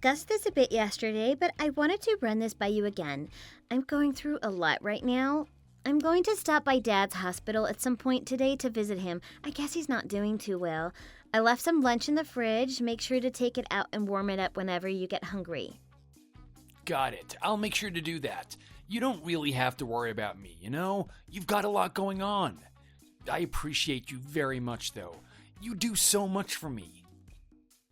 discussed this a bit yesterday, but I wanted to run this by you again. I'm going through a lot right now. I'm going to stop by Dad's hospital at some point today to visit him. I guess he's not doing too well. I left some lunch in the fridge. Make sure to take it out and warm it up whenever you get hungry. Got it. I'll make sure to do that. You don't really have to worry about me, you know? You've got a lot going on. I appreciate you very much, though. You do so much for me.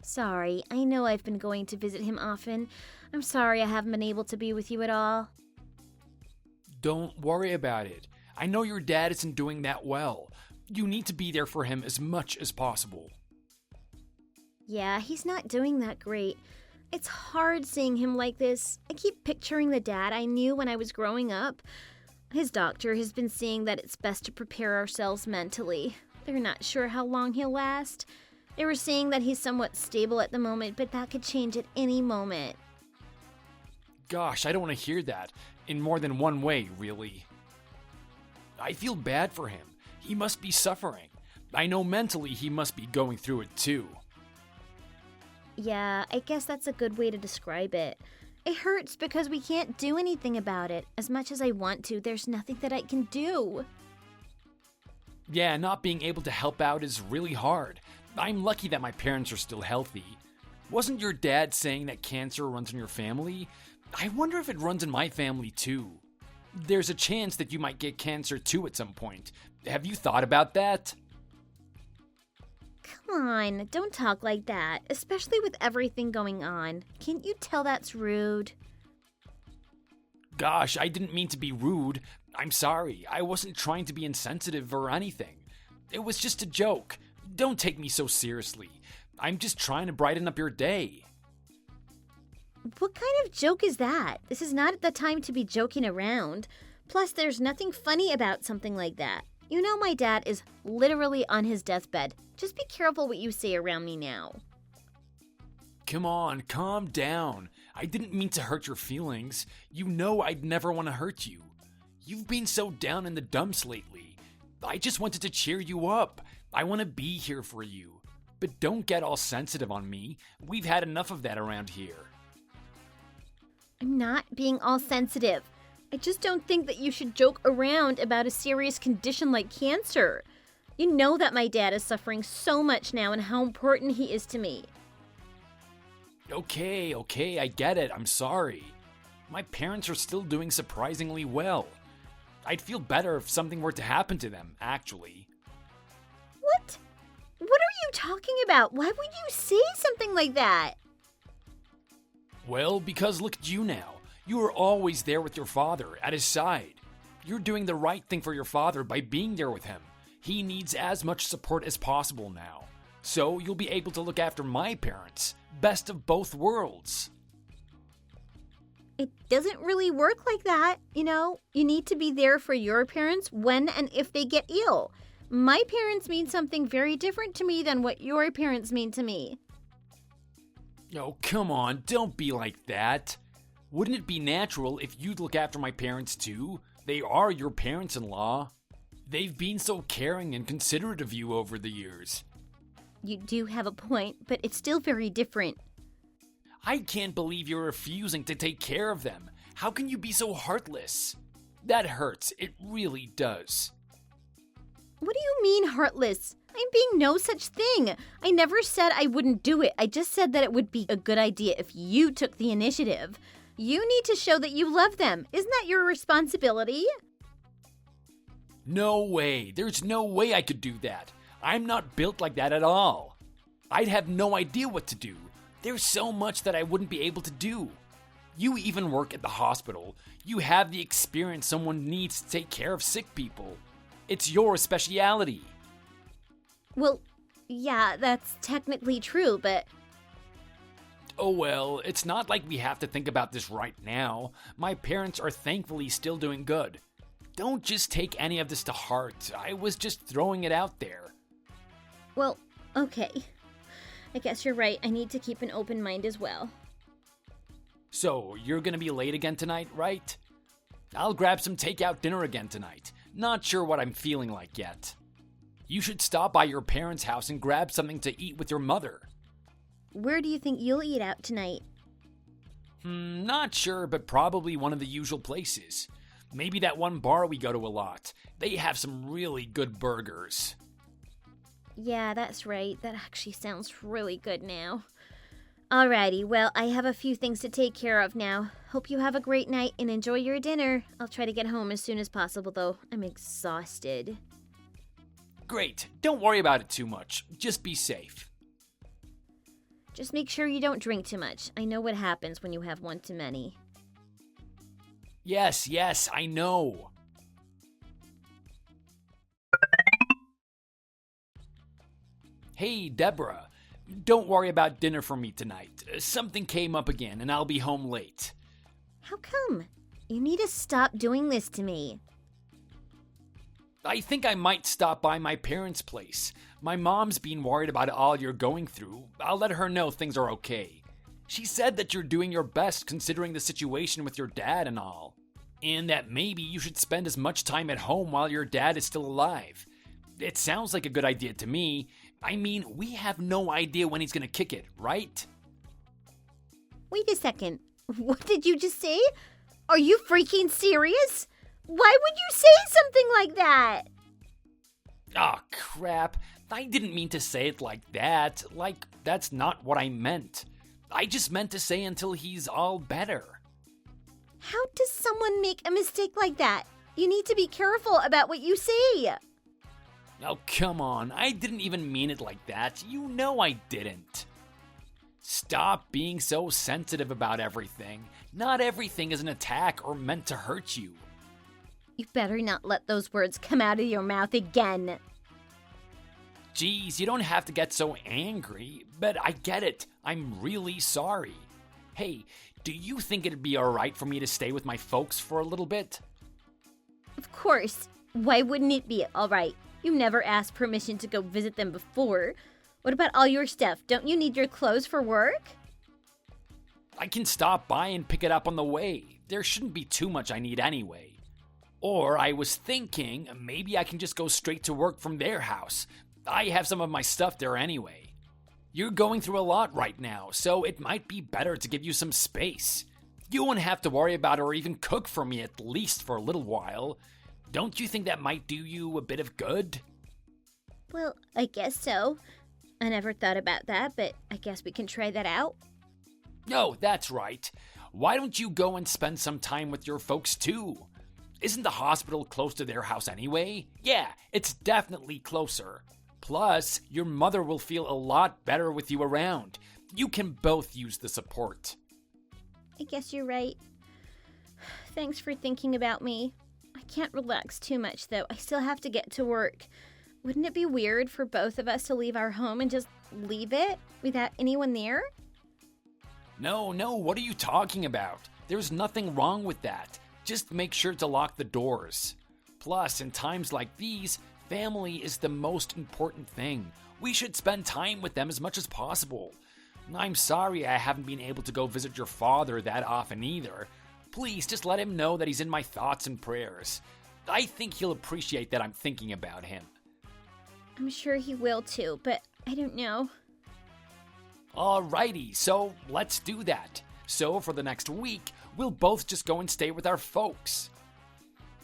Sorry, I know I've been going to visit him often. I'm sorry I haven't been able to be with you at all. Don't worry about it. I know your dad isn't doing that well. You need to be there for him as much as possible. Yeah, he's not doing that great. It's hard seeing him like this. I keep picturing the dad I knew when I was growing up. His doctor has been saying that it's best to prepare ourselves mentally. They're not sure how long he'll last. They were saying that he's somewhat stable at the moment, but that could change at any moment. Gosh, I don't want to hear that. In more than one way, really. I feel bad for him. He must be suffering. I know mentally he must be going through it too. Yeah, I guess that's a good way to describe it. It hurts because we can't do anything about it. As much as I want to, there's nothing that I can do. Yeah, not being able to help out is really hard. I'm lucky that my parents are still healthy. Wasn't your dad saying that cancer runs in your family? I wonder if it runs in my family too. There's a chance that you might get cancer too at some point. Have you thought about that? Come on, don't talk like that, especially with everything going on. Can't you tell that's rude? Gosh, I didn't mean to be rude. I'm sorry. I wasn't trying to be insensitive or anything. It was just a joke. Don't take me so seriously. I'm just trying to brighten up your day. What kind of joke is that? This is not the time to be joking around. Plus, there's nothing funny about something like that. You know my dad is literally on his deathbed. Just be careful what you say around me now. Come on, calm down. I didn't mean to hurt your feelings. You know I'd never want to hurt you. You've been so down in the dumps lately. I just wanted to cheer you up. I want to be here for you. But don't get all sensitive on me. We've had enough of that around here. I'm not being all sensitive. I just don't think that you should joke around about a serious condition like cancer. You know that my dad is suffering so much now and how important he is to me. Okay, I get it. I'm sorry. My parents are still doing surprisingly well. I'd feel better if something were to happen to them, actually. What? What are you talking about? Why would you say something like that? Well, because look at you now. You are always there with your father, at his side. You're doing the right thing for your father by being there with him. He needs as much support as possible now. So you'll be able to look after my parents. Best of both worlds. It doesn't really work like that, you know? You need to be there for your parents when and if they get ill. My parents mean something very different to me than what your parents mean to me. Oh, come on, don't be like that. Wouldn't it be natural if you'd look after my parents too? They are your parents-in-law. They've been so caring and considerate of you over the years. You do have a point, but it's still very different. I can't believe you're refusing to take care of them. How can you be so heartless? That hurts. It really does. What do you mean heartless? I'm being no such thing. I never said I wouldn't do it. I just said that it would be a good idea if you took the initiative. You need to show that you love them. Isn't that your responsibility? No way. There's no way I could do that. I'm not built like that at all. I'd have no idea what to do. There's so much that I wouldn't be able to do. You even work at the hospital. You have the experience someone needs to take care of sick people. It's your specialty. Well, yeah, that's technically true, but... Oh well, it's not like we have to think about this right now. My parents are thankfully still doing good. Don't just take any of this to heart. I was just throwing it out there. Well, okay. I guess you're right. I need to keep an open mind as well. So, you're gonna be late again tonight, right? I'll grab some takeout dinner again tonight. Not sure what I'm feeling like yet. You should stop by your parents' house and grab something to eat with your mother. Where do you think you'll eat out tonight? Not sure, but probably one of the usual places. Maybe that one bar we go to a lot. They have some really good burgers. Yeah, that's right. That actually sounds really good now. Alrighty, well, I have a few things to take care of now. Hope you have a great night and enjoy your dinner. I'll try to get home as soon as possible, though. I'm exhausted. Great. Don't worry about it too much. Just be safe. Just make sure you don't drink too much. I know what happens when you have one too many. Yes, I know. Hey, Deborah. Don't worry about dinner for me tonight. Something came up again, and I'll be home late. How come? You need to stop doing this to me. I think I might stop by my parents' place. My mom's been worried about all you're going through. I'll let her know things are okay. She said that you're doing your best considering the situation with your dad and all. And that maybe you should spend as much time at home while your dad is still alive. It sounds like a good idea to me. I mean, we have no idea when he's gonna kick it, right? Wait a second. What did you just say? Are you freaking serious? Why would you say something like that? Oh, crap. I didn't mean to say it like that. Like, that's not what I meant. I just meant to say until he's all better. How does someone make a mistake like that? You need to be careful about what you say. Oh, come on. I didn't even mean it like that. You know I didn't. Stop being so sensitive about everything. Not everything is an attack or meant to hurt you. You better not let those words come out of your mouth again. Geez, you don't have to get so angry, but I get it. I'm really sorry. Hey, do you think it'd be alright for me to stay with my folks for a little bit? Of course. Why wouldn't it be alright? You never asked permission to go visit them before. What about all your stuff? Don't you need your clothes for work? I can stop by and pick it up on the way. There shouldn't be too much I need anyway. Or I was thinking maybe I can just go straight to work from their house. I have some of my stuff there anyway. You're going through a lot right now, so it might be better to give you some space. You won't have to worry about or even cook for me at least for a little while. Don't you think that might do you a bit of good? Well, I guess so. I never thought about that, but I guess we can try that out. No, that's right. Why don't you go and spend some time with your folks too? Isn't the hospital close to their house anyway? Yeah, it's definitely closer. Plus, your mother will feel a lot better with you around. You can both use the support. I guess you're right. Thanks for thinking about me. I can't relax too much, though. I still have to get to work. Wouldn't it be weird for both of us to leave our home and just leave it without anyone there? No, what are you talking about? There's nothing wrong with that. Just make sure to lock the doors. Plus, in times like these, family is the most important thing. We should spend time with them as much as possible. I'm sorry I haven't been able to go visit your father that often either. Please, just let him know that he's in my thoughts and prayers. I think he'll appreciate that I'm thinking about him. I'm sure he will too, but I don't know. Alrighty, so let's do that. So for the next week, we'll both just go and stay with our folks.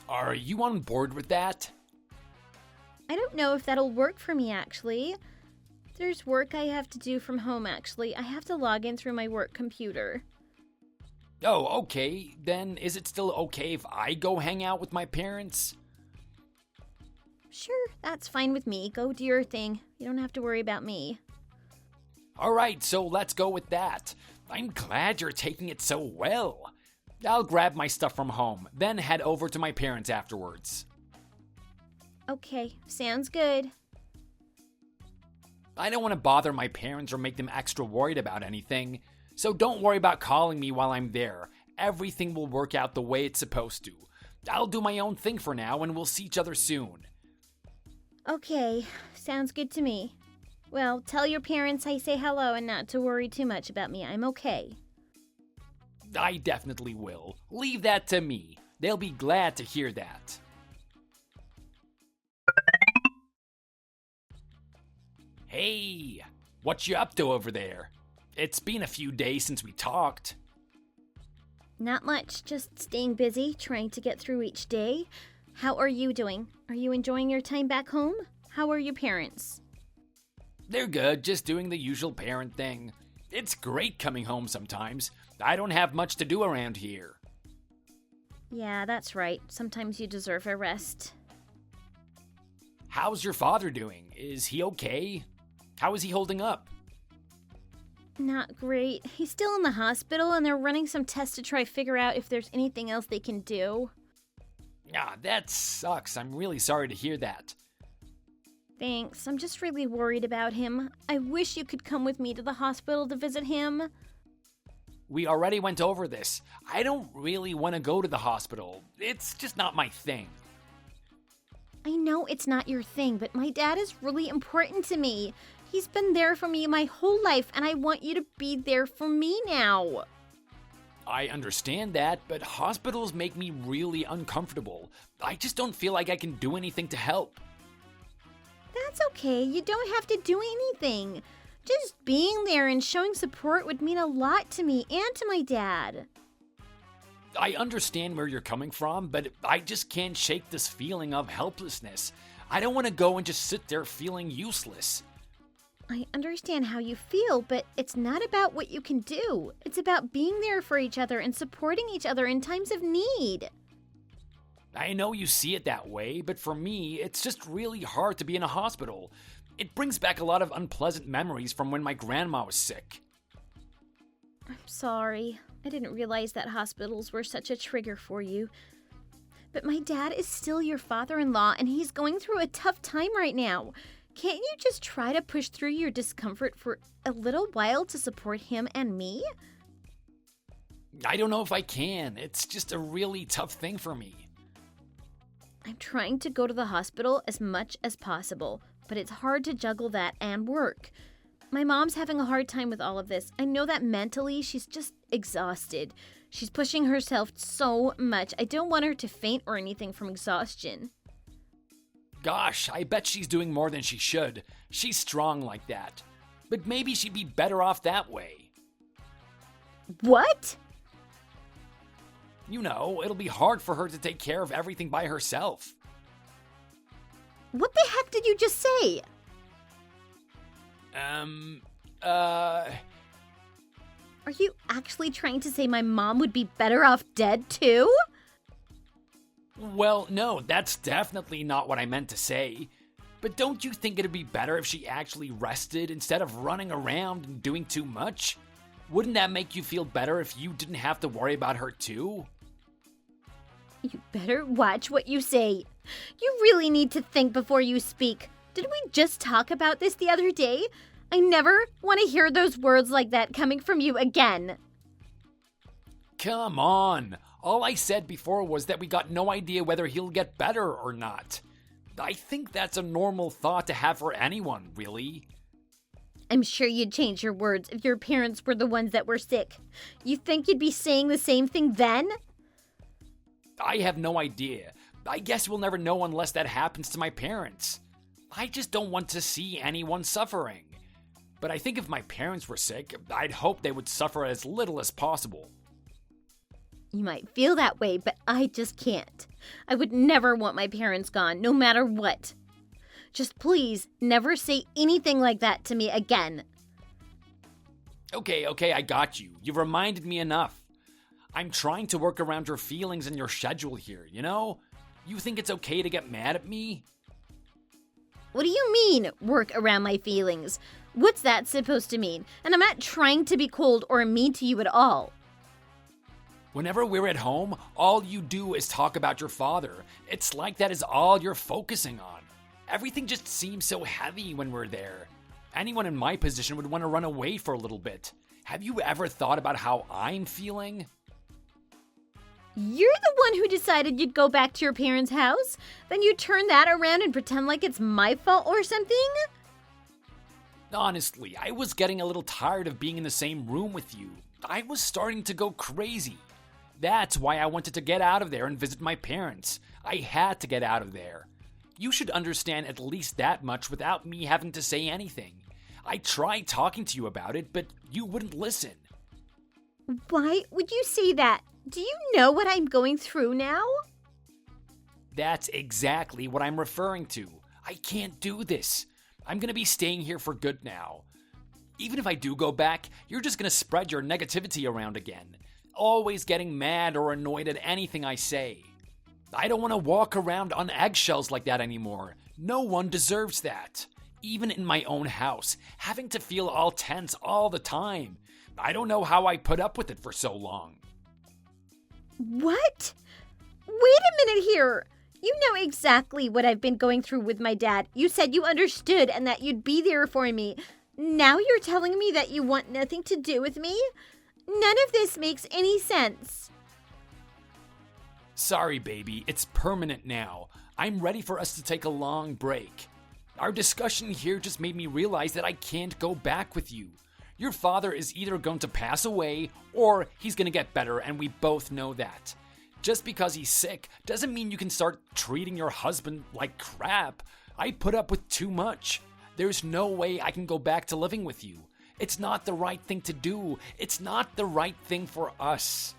Are you on board with that? I don't know if that'll work for me, actually. There's work I have to do from home, actually. I have to log in through my work computer. Oh, okay. Then is it still okay if I go hang out with my parents? Sure, that's fine with me. Go do your thing. You don't have to worry about me. Alright, so let's go with that. I'm glad you're taking it so well. I'll grab my stuff from home, then head over to my parents afterwards. Okay, sounds good. I don't want to bother my parents or make them extra worried about anything, so don't worry about calling me while I'm there. Everything will work out the way it's supposed to. I'll do my own thing for now, and we'll see each other soon. Okay, sounds good to me. Well, tell your parents I say hello and not to worry too much about me. I'm okay. I definitely will. Leave that to me. They'll be glad to hear that. Hey, what you up to over there? It's been a few days since we talked. Not much, just staying busy, trying to get through each day. How are you doing? Are you enjoying your time back home? How are your parents? They're good, just doing the usual parent thing. It's great coming home sometimes. I don't have much to do around here. Yeah, that's right. Sometimes you deserve a rest. How's your father doing? Is he okay? How is he holding up? Not great. He's still in the hospital and they're running some tests to try to figure out if there's anything else they can do. Ah, that sucks. I'm really sorry to hear that. Thanks. I'm just really worried about him. I wish you could come with me to the hospital to visit him. We already went over this. I don't really want to go to the hospital. It's just not my thing. I know it's not your thing, but my dad is really important to me. He's been there for me my whole life, and I want you to be there for me now. I understand that, but hospitals make me really uncomfortable. I just don't feel like I can do anything to help. That's okay. You don't have to do anything. Just being there and showing support would mean a lot to me and to my dad. I understand where you're coming from, but I just can't shake this feeling of helplessness. I don't want to go and just sit there feeling useless. I understand how you feel, but it's not about what you can do. It's about being there for each other and supporting each other in times of need. I know you see it that way, but for me, it's just really hard to be in a hospital. It brings back a lot of unpleasant memories from when my grandma was sick. I'm sorry. I didn't realize that hospitals were such a trigger for you. But my dad is still your father-in-law, and he's going through a tough time right now. Can't you just try to push through your discomfort for a little while to support him and me? I don't know if I can. It's just a really tough thing for me. I'm trying to go to the hospital as much as possible, but it's hard to juggle that and work. My mom's having a hard time with all of this. I know that mentally she's just exhausted. She's pushing herself so much. I don't want her to faint or anything from exhaustion. Gosh, I bet she's doing more than she should. She's strong like that. But maybe she'd be better off that way. What? You know, it'll be hard for her to take care of everything by herself. What the heck did you just say? Uh... Are you actually trying to say my mom would be better off dead too? Well, no, that's definitely not what I meant to say. But don't you think it'd be better if she actually rested instead of running around and doing too much? Wouldn't that make you feel better if you didn't have to worry about her too? You better watch what you say. You really need to think before you speak. Didn't we just talk about this the other day? I never want to hear those words like that coming from you again. Come on. All I said before was that we got no idea whether he'll get better or not. I think that's a normal thought to have for anyone, really. I'm sure you'd change your words if your parents were the ones that were sick. You think you'd be saying the same thing then? I have no idea. I guess we'll never know unless that happens to my parents. I just don't want to see anyone suffering. But I think if my parents were sick, I'd hope they would suffer as little as possible. You might feel that way, but I just can't. I would never want my parents gone, no matter what. Just please, never say anything like that to me again. Okay, I got you. You've reminded me enough. I'm trying to work around your feelings and your schedule here, you know? You think it's okay to get mad at me? What do you mean, work around my feelings? What's that supposed to mean? And I'm not trying to be cold or mean to you at all. Whenever we're at home, all you do is talk about your father. It's like that is all you're focusing on. Everything just seems so heavy when we're there. Anyone in my position would want to run away for a little bit. Have you ever thought about how I'm feeling? You're the one who decided you'd go back to your parents' house? Then you turn that around and pretend like it's my fault or something? Honestly, I was getting a little tired of being in the same room with you. I was starting to go crazy. That's why I wanted to get out of there and visit my parents. I had to get out of there. You should understand at least that much without me having to say anything. I tried talking to you about it, but you wouldn't listen. Why would you say that? Do you know what I'm going through now? That's exactly what I'm referring to. I can't do this. I'm gonna be staying here for good now. Even if I do go back, you're just gonna spread your negativity around again, always getting mad or annoyed at anything I say. I don't want to walk around on eggshells like that anymore. No one deserves that. Even in my own house, having to feel all tense all the time. I don't know how I put up with it for so long. What? Wait a minute here. You know exactly what I've been going through with my dad. You said you understood and that you'd be there for me. Now you're telling me that you want nothing to do with me? None of this makes any sense. Sorry, baby, it's permanent now. I'm ready for us to take a long break. Our discussion here just made me realize that I can't go back with you. Your father is either going to pass away or he's going to get better, and we both know that. Just because he's sick doesn't mean you can start treating your husband like crap. I put up with too much. There's no way I can go back to living with you. It's not the right thing to do. It's not the right thing for us.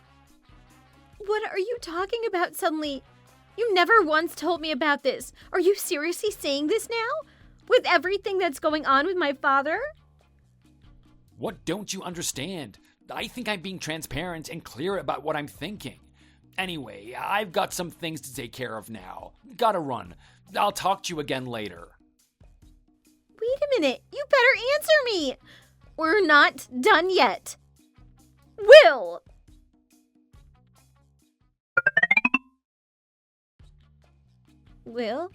What are you talking about suddenly? You never once told me about this. Are you seriously saying this now? With everything that's going on with my father? What don't you understand? I think I'm being transparent and clear about what I'm thinking. Anyway, I've got some things to take care of now. Gotta run. I'll talk to you again later. Wait a minute. You better answer me. We're not done yet. Will! Will,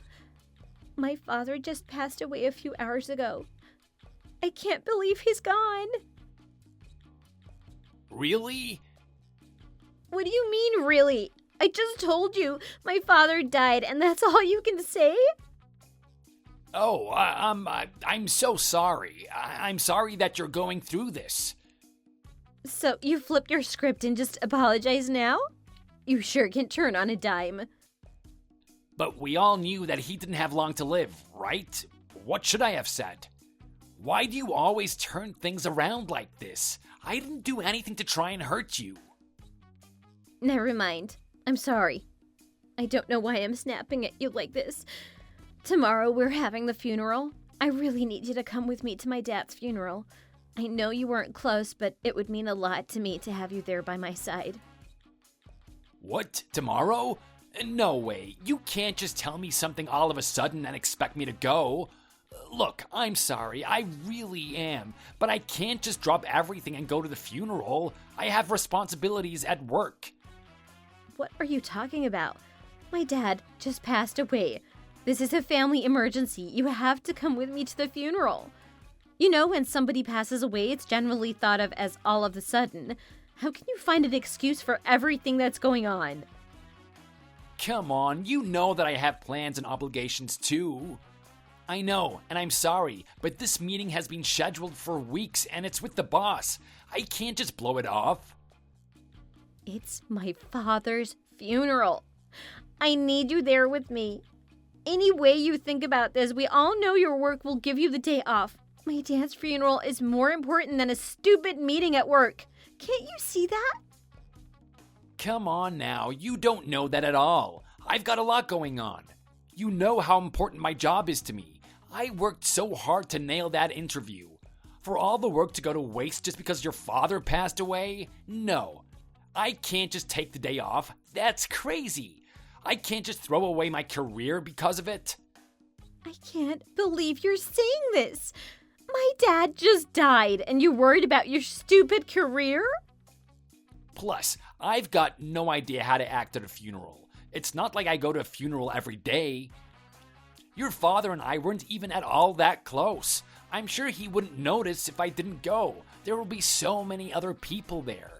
my father just passed away a few hours ago. I can't believe he's gone. Really? What do you mean, really? I just told you my father died, and that's all you can say? Oh, I'm so sorry. I'm sorry that you're going through this. So you flipped your script and just apologize now? You sure can turn on a dime. But we all knew that he didn't have long to live, right? What should I have said? Why do you always turn things around like this? I didn't do anything to try and hurt you. Never mind. I'm sorry. I don't know why I'm snapping at you like this. Tomorrow we're having the funeral. I really need you to come with me to my dad's funeral. I know you weren't close, but it would mean a lot to me to have you there by my side. What? Tomorrow? No way. You can't just tell me something all of a sudden and expect me to go. Look, I'm sorry. I really am. But I can't just drop everything and go to the funeral. I have responsibilities at work. What are you talking about? My dad just passed away. This is a family emergency. You have to come with me to the funeral. You know, when somebody passes away, it's generally thought of as all of a sudden. How can you find an excuse for everything that's going on? Come on, you know that I have plans and obligations too. I know, and I'm sorry, but this meeting has been scheduled for weeks and it's with the boss. I can't just blow it off. It's my father's funeral. I need you there with me. Any way you think about this, we all know your work will give you the day off. My dad's funeral is more important than a stupid meeting at work. Can't you see that? Come on now, you don't know that at all. I've got a lot going on. You know how important my job is to me. I worked so hard to nail that interview. For all the work to go to waste just because your father passed away? No. I can't just take the day off. That's crazy. I can't just throw away my career because of it. I can't believe you're saying this. My dad just died and you're worried about your stupid career? Plus, I've got no idea how to act at a funeral. It's not like I go to a funeral every day. Your father and I weren't even at all that close. I'm sure he wouldn't notice if I didn't go. There will be so many other people there.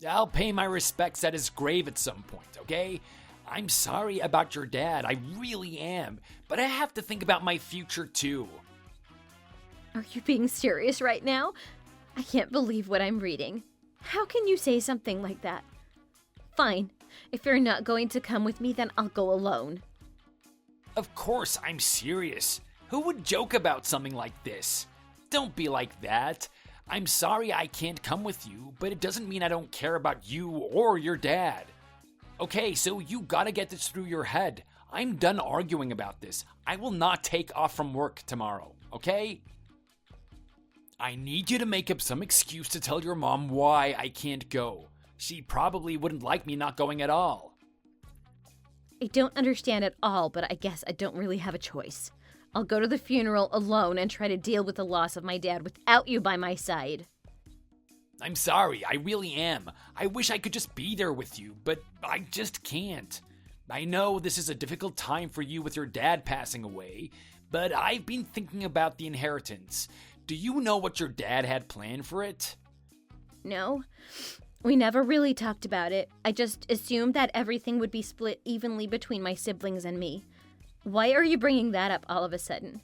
I'll pay my respects at his grave at some point, okay? I'm sorry about your dad, I really am. But I have to think about my future too. Are you being serious right now? I can't believe what I'm reading. How can you say something like that? Fine. If you're not going to come with me, then I'll go alone. Of course, I'm serious. Who would joke about something like this? Don't be like that. I'm sorry I can't come with you, but it doesn't mean I don't care about you or your dad. Okay, so you gotta get this through your head. I'm done arguing about this. I will not take off from work tomorrow, okay? I need you to make up some excuse to tell your mom why I can't go. She probably wouldn't like me not going at all. I don't understand at all, but I guess I don't really have a choice. I'll go to the funeral alone and try to deal with the loss of my dad without you by my side. I'm sorry, I really am. I wish I could just be there with you, but I just can't. I know this is a difficult time for you with your dad passing away, but I've been thinking about the inheritance. Do you know what your dad had planned for it? No, we never really talked about it. I just assumed that everything would be split evenly between my siblings and me. Why are you bringing that up all of a sudden?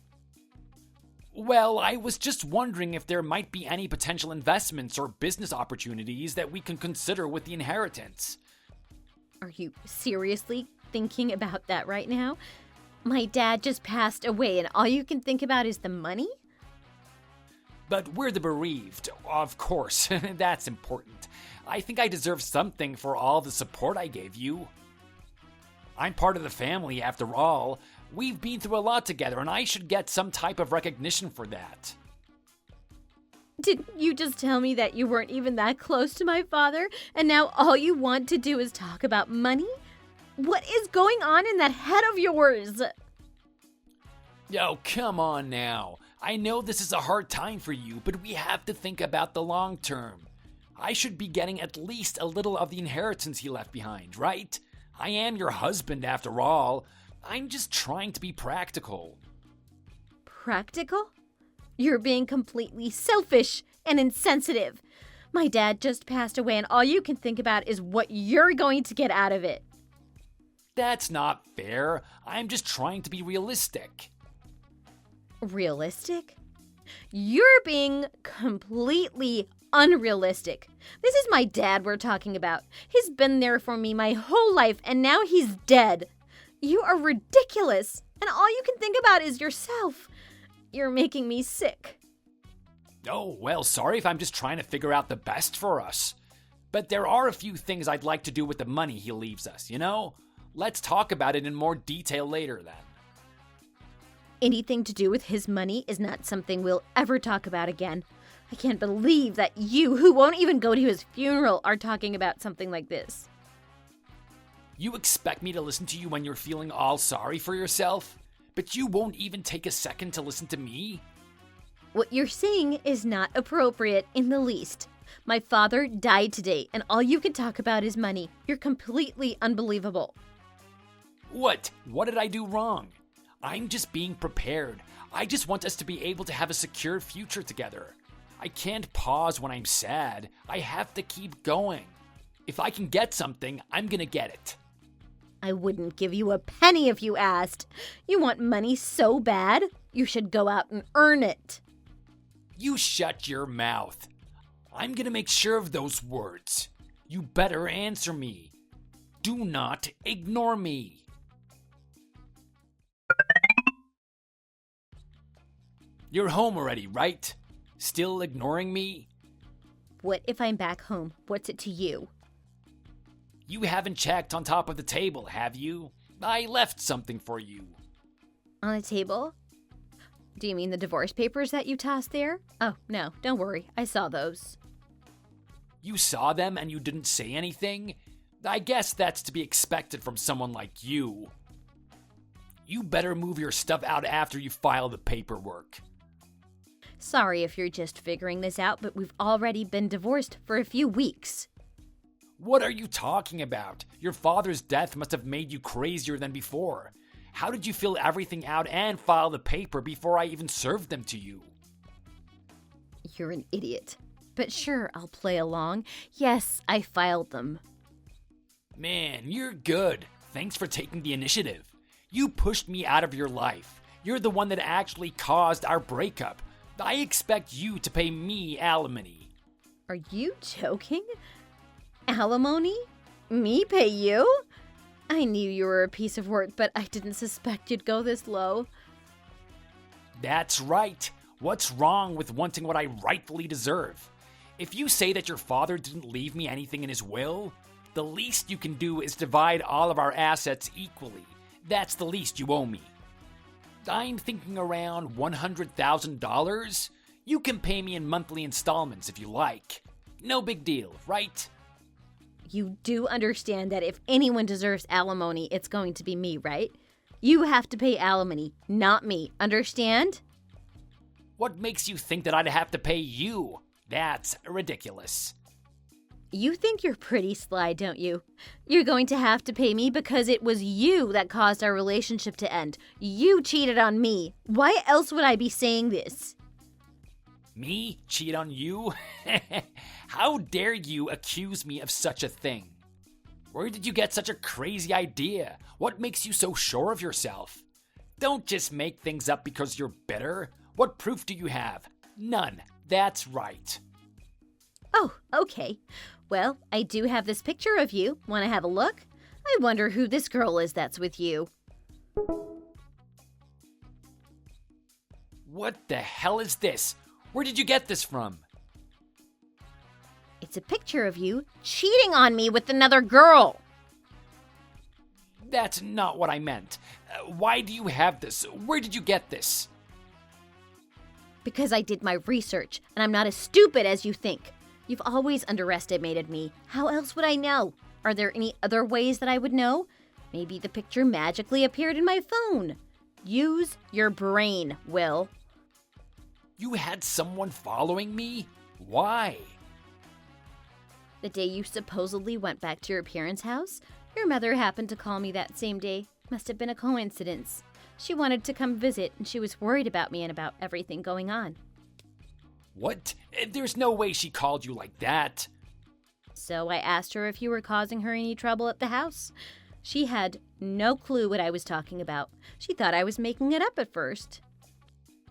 Well, I was just wondering if there might be any potential investments or business opportunities that we can consider with the inheritance. Are you seriously thinking about that right now? My dad just passed away and all you can think about is the money? But we're the bereaved, of course. That's important. I think I deserve something for all the support I gave you. I'm part of the family, after all. We've been through a lot together, and I should get some type of recognition for that. Didn't you just tell me that you weren't even that close to my father, and now all you want to do is talk about money? What is going on in that head of yours? Oh, come on now. I know this is a hard time for you, but we have to think about the long term. I should be getting at least a little of the inheritance he left behind, right? I am your husband, after all. I'm just trying to be practical. Practical? You're being completely selfish and insensitive. My dad just passed away and all you can think about is what you're going to get out of it. That's not fair. I'm just trying to be realistic. Realistic? You're being completely unrealistic. This is my dad we're talking about. He's been there for me my whole life and now he's dead. You are ridiculous, and all you can think about is yourself. You're making me sick. Oh, well, sorry if I'm just trying to figure out the best for us. But there are a few things I'd like to do with the money he leaves us, you know? Let's talk about it in more detail later, then. Anything to do with his money is not something we'll ever talk about again. I can't believe that you, who won't even go to his funeral, are talking about something like this. You expect me to listen to you when you're feeling all sorry for yourself? But you won't even take a second to listen to me? What you're saying is not appropriate in the least. My father died today, and all you can talk about is money. You're completely unbelievable. What? What did I do wrong? I'm just being prepared. I just want us to be able to have a secure future together. I can't pause when I'm sad. I have to keep going. If I can get something, I'm gonna get it. I wouldn't give you a penny if you asked. You want money so bad, you should go out and earn it. You shut your mouth. I'm gonna make sure of those words. You better answer me. Do not ignore me. You're home already, right? Still ignoring me? What if I'm back home? What's it to you? You haven't checked on top of the table, have you? I left something for you. On a table? Do you mean the divorce papers that you tossed there? Oh, no, don't worry. I saw those. You saw them and you didn't say anything? I guess that's to be expected from someone like you. You better move your stuff out after you file the paperwork. Sorry if you're just figuring this out, but we've already been divorced for a few weeks. What are you talking about? Your father's death must have made you crazier than before. How did you fill everything out and file the paper before I even served them to you? You're an idiot. But sure, I'll play along. Yes, I filed them. Man, you're good. Thanks for taking the initiative. You pushed me out of your life. You're the one that actually caused our breakup. I expect you to pay me alimony. Are you joking? Alimony? Me pay you? I knew you were a piece of work, but I didn't suspect you'd go this low. That's right. What's wrong with wanting what I rightfully deserve? If you say that your father didn't leave me anything in his will, the least you can do is divide all of our assets equally. That's the least you owe me. I'm thinking around $100,000. You can pay me in monthly installments if you like. No big deal, right? You do understand that if anyone deserves alimony, it's going to be me, right? You have to pay alimony, not me. Understand? What makes you think that I'd have to pay you? That's ridiculous. You think you're pretty sly, don't you? You're going to have to pay me because it was you that caused our relationship to end. You cheated on me. Why else would I be saying this? Me? Cheat on you? How dare you accuse me of such a thing? Where did you get such a crazy idea? What makes you so sure of yourself? Don't just make things up because you're bitter. What proof do you have? None. That's right. Oh, okay. Well, I do have this picture of you. Want to have a look? I wonder who this girl is that's with you. What the hell is this? Where did you get this from? It's a picture of you cheating on me with another girl. That's not what I meant. Why do you have this? Where did you get this? Because I did my research, and I'm not as stupid as you think. You've always underestimated me. How else would I know? Are there any other ways that I would know? Maybe the picture magically appeared in my phone. Use your brain, Will. You had someone following me? Why? The day you supposedly went back to your parents' house, your mother happened to call me that same day. Must have been a coincidence. She wanted to come visit, and she was worried about me and about everything going on. What? There's no way she called you like that. So I asked her if you were causing her any trouble at the house. She had no clue what I was talking about. She thought I was making it up at first.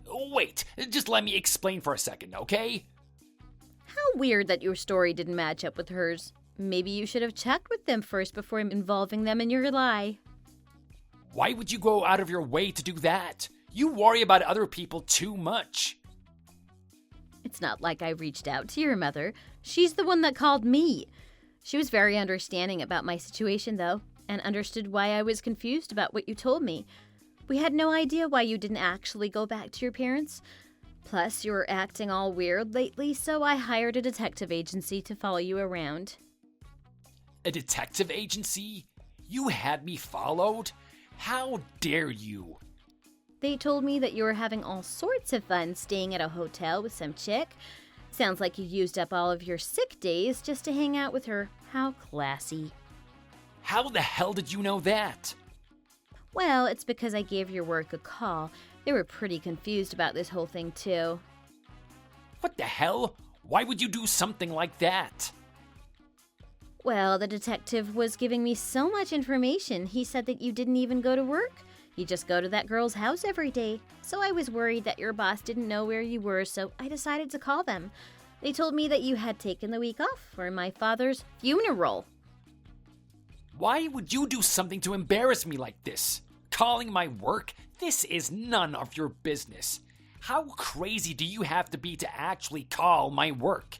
Wait, just let me explain for a second, okay? How weird that your story didn't match up with hers. Maybe you should have checked with them first before involving them in your lie. Why would you go out of your way to do that? You worry about other people too much. It's not like I reached out to your mother. She's the one that called me. She was very understanding about my situation, though, and understood why I was confused about what you told me. We had no idea why you didn't actually go back to your parents. Plus, you were acting all weird lately, so I hired a detective agency to follow you around. A detective agency? You had me followed? How dare you? They told me that you were having all sorts of fun staying at a hotel with some chick. Sounds like you used up all of your sick days just to hang out with her. How classy. How the hell did you know that? Well, it's because I gave your work a call. They were pretty confused about this whole thing, too. What the hell? Why would you do something like that? Well, the detective was giving me so much information. He said that you didn't even go to work. You just go to that girl's house every day. So I was worried that your boss didn't know where you were, so I decided to call them. They told me that you had taken the week off for my father's funeral. Why would you do something to embarrass me like this? Calling my work? This is none of your business. How crazy do you have to be to actually call my work?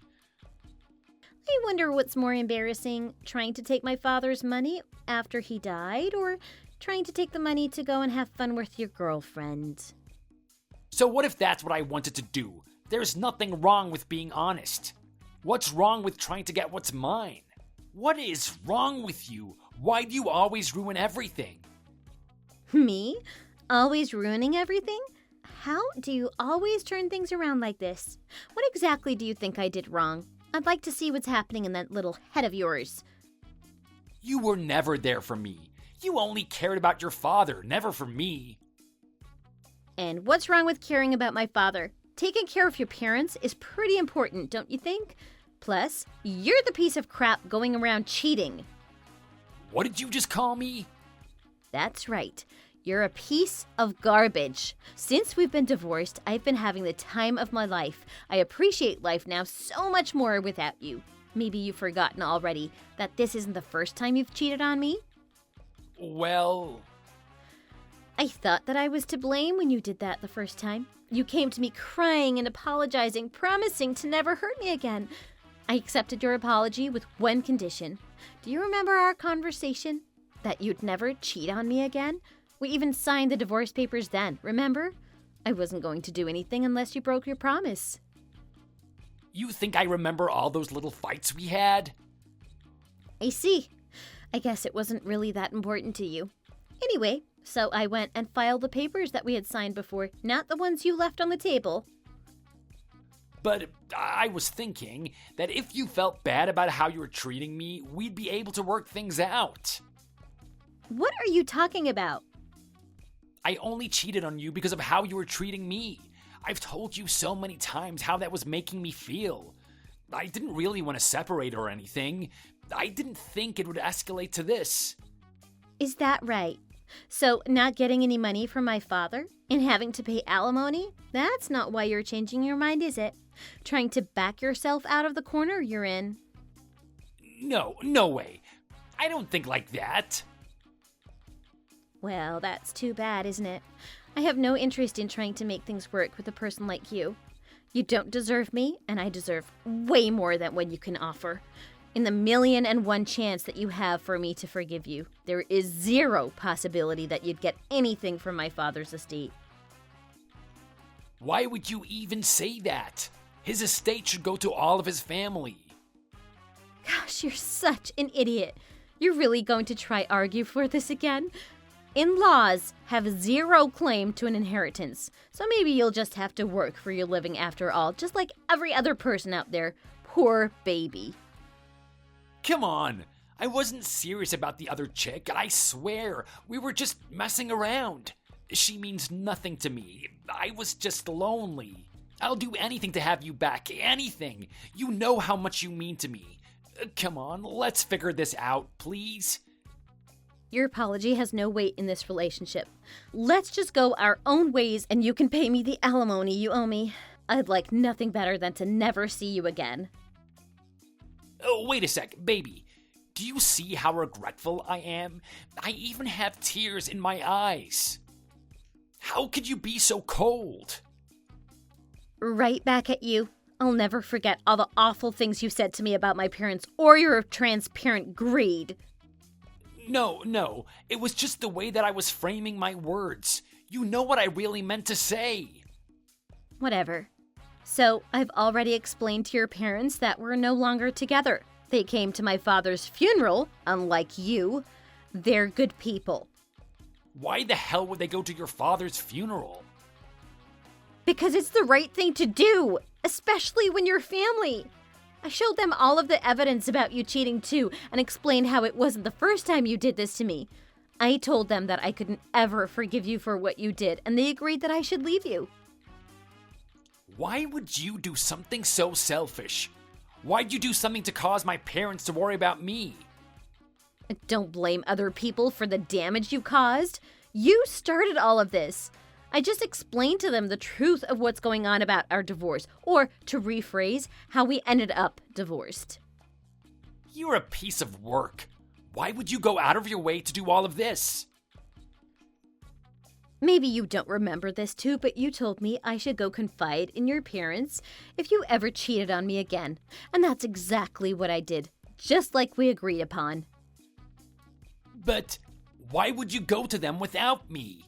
I wonder what's more embarrassing, trying to take my father's money after he died, or trying to take the money to go and have fun with your girlfriend. So what if that's what I wanted to do? There's nothing wrong with being honest. What's wrong with trying to get what's mine? What is wrong with you? Why do you always ruin everything? Me? Always ruining everything? How do you always turn things around like this? What exactly do you think I did wrong? I'd like to see what's happening in that little head of yours. You were never there for me. You only cared about your father, never for me. And what's wrong with caring about my father? Taking care of your parents is pretty important, don't you think? Plus, you're the piece of crap going around cheating. What did you just call me? That's right. You're a piece of garbage. Since we've been divorced, I've been having the time of my life. I appreciate life now so much more without you. Maybe you've forgotten already that this isn't the first time you've cheated on me? Well... I thought that I was to blame when you did that the first time. You came to me crying and apologizing, promising to never hurt me again. I accepted your apology with one condition. Do you remember our conversation? That you'd never cheat on me again? We even signed the divorce papers then, remember? I wasn't going to do anything unless you broke your promise. You think I remember all those little fights we had? I see. I guess it wasn't really that important to you. Anyway, so I went and filed the papers that we had signed before, not the ones you left on the table. But I was thinking that if you felt bad about how you were treating me, we'd be able to work things out. What are you talking about? I only cheated on you because of how you were treating me. I've told you so many times how that was making me feel. I didn't really want to separate or anything. I didn't think it would escalate to this. Is that right? So, not getting any money from my father and having to pay alimony? That's not why you're changing your mind, is it? Trying to back yourself out of the corner you're in? No way. I don't think like that. Well, that's too bad, isn't it? I have no interest in trying to make things work with a person like you. You don't deserve me, and I deserve way more than what you can offer. In the 1,000,001 chance that you have for me to forgive you, there is zero possibility that you'd get anything from my father's estate. Why would you even say that? His estate should go to all of his family. Gosh, you're such an idiot. You're really going to try argue for this again? In-laws have zero claim to an inheritance, so maybe you'll just have to work for your living after all, just like every other person out there. Poor baby. Come on. I wasn't serious about the other chick. I swear. We were just messing around. She means nothing to me. I was just lonely. I'll do anything to have you back. Anything. You know how much you mean to me. Come on, let's figure this out, please. Your apology has no weight in this relationship. Let's just go our own ways and you can pay me the alimony you owe me. I'd like nothing better than to never see you again. Oh, wait a sec, baby. Do you see how regretful I am? I even have tears in my eyes. How could you be so cold? Right back at you. I'll never forget all the awful things you said to me about my parents or your transparent greed. No. It was just the way that I was framing my words. You know what I really meant to say. Whatever. So, I've already explained to your parents that we're no longer together. They came to my father's funeral, unlike you. They're good people. Why the hell would they go to your father's funeral? Because it's the right thing to do, especially when you're family. I showed them all of the evidence about you cheating too and explained how it wasn't the first time you did this to me. I told them that I couldn't ever forgive you for what you did, and they agreed that I should leave you. Why would you do something so selfish? Why'd you do something to cause my parents to worry about me? Don't blame other people for the damage you caused. You started all of this. I just explained to them the truth of what's going on about our divorce, or to rephrase, how we ended up divorced. You're a piece of work. Why would you go out of your way to do all of this? Maybe you don't remember this too, but you told me I should go confide in your parents if you ever cheated on me again. And that's exactly what I did, just like we agreed upon. But why would you go to them without me?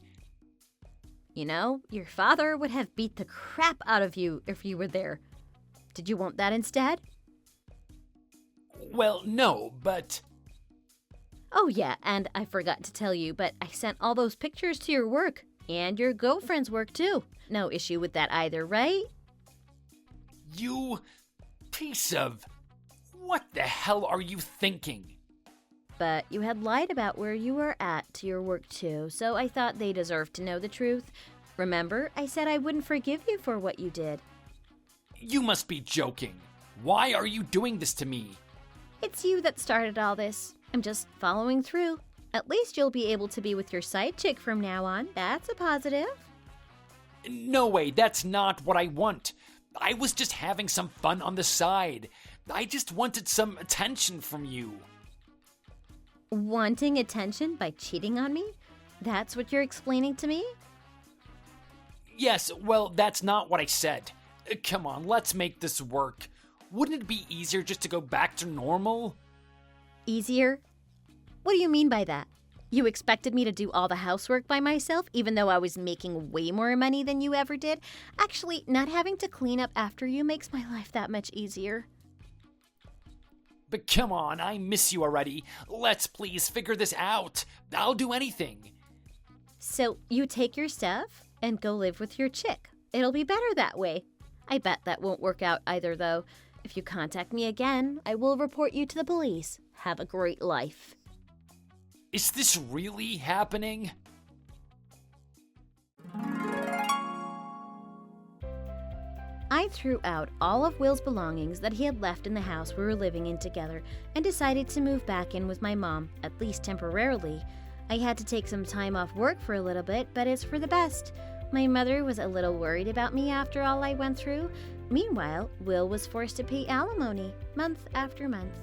You know, your father would have beat the crap out of you if you were there. Did you want that instead? Well, no, but... Oh yeah, and I forgot to tell you, but I sent all those pictures to your work, and your girlfriend's work too. No issue with that either, right? You piece of... What the hell are you thinking? But you had lied about where you were at to your work too, so I thought they deserved to know the truth. Remember, I said I wouldn't forgive you for what you did. You must be joking. Why are you doing this to me? It's you that started all this. I'm just following through. At least you'll be able to be with your side chick from now on. That's a positive. No way, that's not what I want. I was just having some fun on the side. I just wanted some attention from you. Wanting attention by cheating on me? That's what you're explaining to me? Yes, well, that's not what I said. Come on, let's make this work. Wouldn't it be easier just to go back to normal? Easier? What do you mean by that? You expected me to do all the housework by myself, even though I was making way more money than you ever did? Actually, not having to clean up after you makes my life that much easier. But come on, I miss you already. Let's please figure this out. I'll do anything. So you take your stuff and go live with your chick. It'll be better that way. I bet that won't work out either, though. If you contact me again, I will report you to the police. Have a great life. Is this really happening? I threw out all of Will's belongings that he had left in the house we were living in together and decided to move back in with my mom, at least temporarily. I had to take some time off work for a little bit, but it's for the best. My mother was a little worried about me after all I went through. Meanwhile, Will was forced to pay alimony month after month.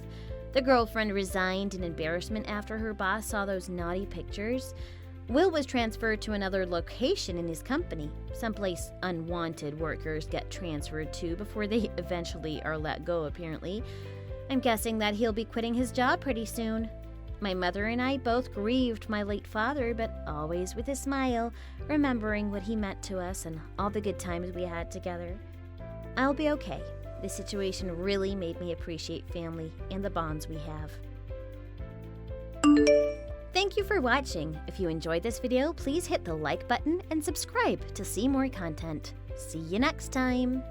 The girlfriend resigned in embarrassment after her boss saw those naughty pictures. Will was transferred to another location in his company, someplace unwanted workers get transferred to before they eventually are let go, apparently. I'm guessing that he'll be quitting his job pretty soon. My mother and I both grieved my late father, but always with a smile, remembering what he meant to us and all the good times we had together. I'll be okay. This situation really made me appreciate family and the bonds we have. Thank you for watching. If you enjoyed this video, please hit the like button and subscribe to see more content. See you next time!